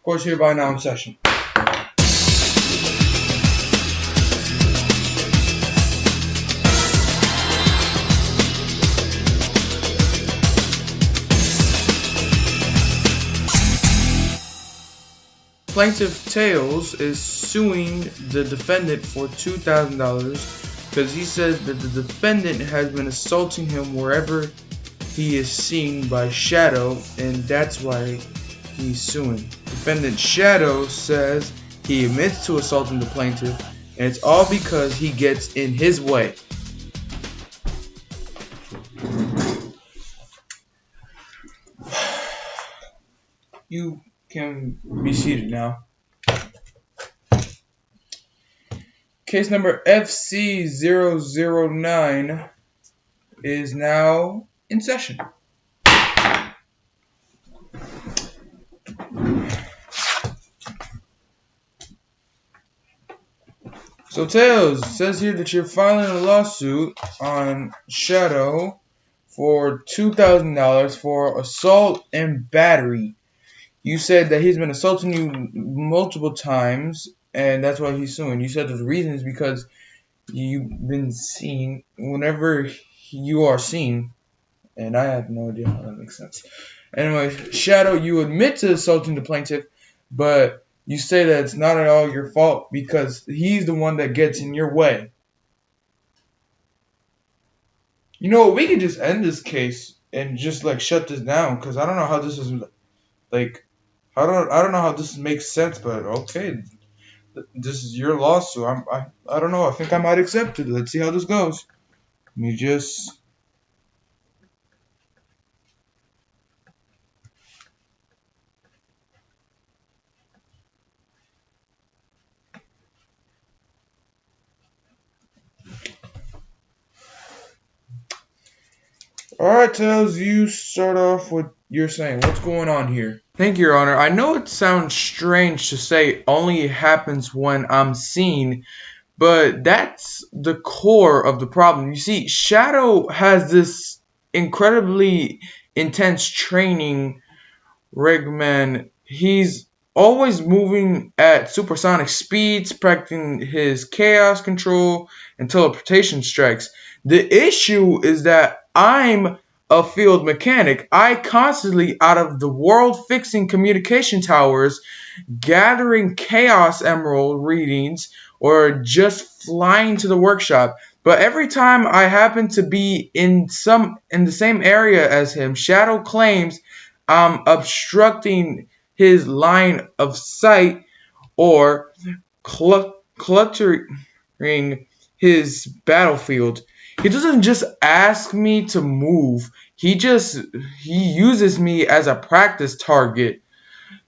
Court's hereby now in session. Plaintiff Tails is suing the defendant for $2,000 because he says that the defendant has been assaulting him wherever he is seen by Shadow, and that's why he's suing. Defendant Shadow says he admits to assaulting the plaintiff, and it's all because he gets in his way. You can be seated now. Case number FC009 is now in session. So Tails, says here that you're filing a lawsuit on Shadow for $2,000 for assault and battery. You said that he's been assaulting you multiple times, and that's why he's suing. You said that the reason is because you've been seen whenever you are seen, and I have no idea how that makes sense. Anyway, Shadow, you admit to assaulting the plaintiff, but you say that it's not at all your fault because he's the one that gets in your way. You know what? We could just end this case and just like shut this down because I don't know how this is like. I don't know how this makes sense, but okay, this is your lawsuit. I don't know. I think I might accept it. Let's see how this goes. Let me just. Alright, Tails, you start off with your saying. What's going on here? Thank you, Your Honor. I know it sounds strange to say only happens when I'm seen, but that's the core of the problem. You see, Shadow has this incredibly intense training regimen. He's always moving at supersonic speeds, practicing his chaos control and teleportation strikes. The issue is that I'm a field mechanic. I constantly out of the world fixing communication towers, gathering chaos emerald readings, or just flying to the workshop. But every time I happen to be in the same area as him, Shadow claims I'm obstructing his line of sight or cluttering his battlefield. He doesn't just ask me to move. He uses me as a practice target.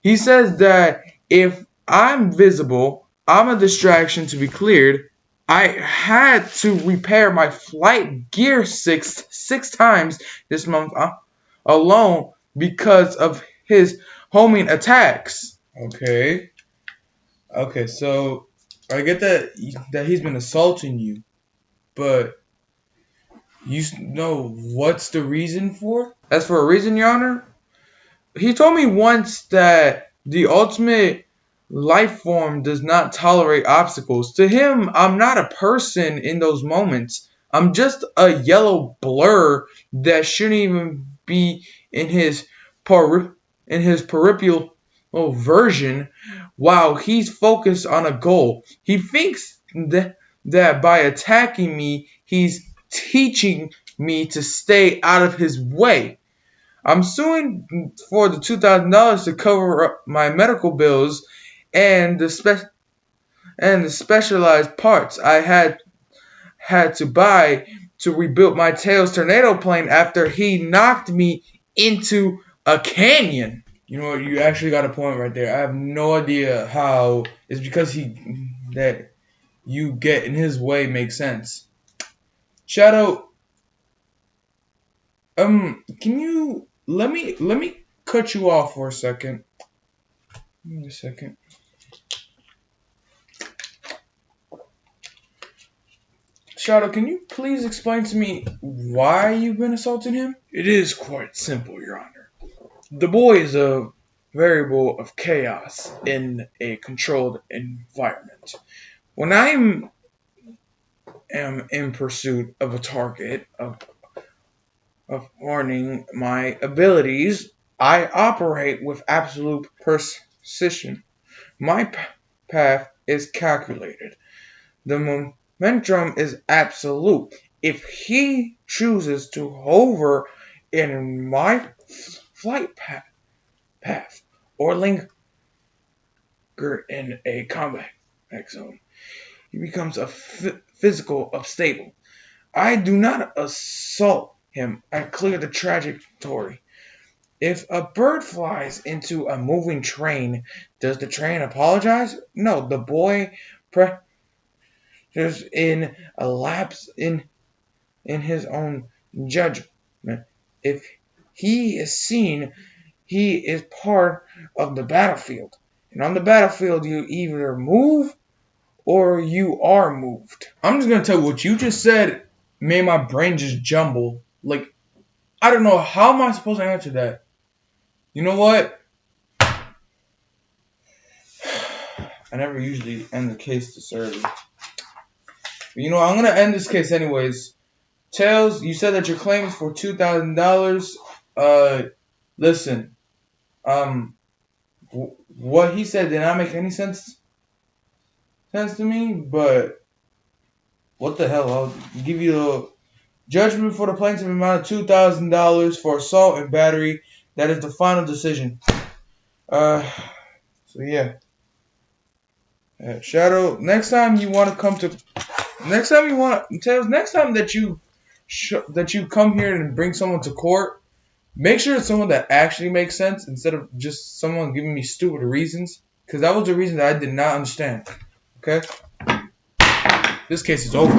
He says that if I'm visible, I'm a distraction to be cleared. I had to repair my flight gear six times this month alone because of his homing attacks. Okay, so I get that he's been assaulting you, but you know what's the reason for? As for a reason, Your Honor, he told me once that the ultimate life form does not tolerate obstacles. To him, I'm not a person in those moments. I'm just a yellow blur that shouldn't even be in his peripheral version while he's focused on a goal. He thinks that by attacking me, he's teaching me to stay out of his way. I'm suing for the $2,000 to cover up my medical bills and the specialized parts I had to buy to rebuild my Tails tornado plane after he knocked me into a canyon. You know what? You actually got a point right there. I have no idea how. It's because that you get in his way makes sense. Shadow, can you let me cut you off for a second. Give me a second. Shadow, can you please explain to me why you've been assaulting him? It is quite simple, Your Honor. The boy is a variable of chaos in a controlled environment. When I am in pursuit of a target, of honing my abilities, I operate with absolute precision. My path is calculated. The momentum is absolute. If he chooses to hover in my flight path or linger in a combat zone, he becomes a physical unstable. I do not assault him. I clear the trajectory. If a bird flies into a moving train, does the train apologize? No, the boy pressures in a lapse in his own judgment. If he is seen, he is part of the battlefield. And on the battlefield, you either move or you are moved. I'm just going to tell you what you just said made my brain just jumble. Like, I don't know. How am I supposed to answer that? You know what? I never usually end the case this early. But I'm going to end this case anyways. Tails, you said that your claim is for $2,000. Listen. What he said did not make any sense to me, but what the hell? I'll give you a judgment for the plaintiff amount of $2,000 for assault and battery. That is the final decision. So yeah. Shadow, next time that you come here and bring someone to court, make sure it's someone that actually makes sense instead of just someone giving me stupid reasons. Because that was a reason that I did not understand. Okay? This case is over.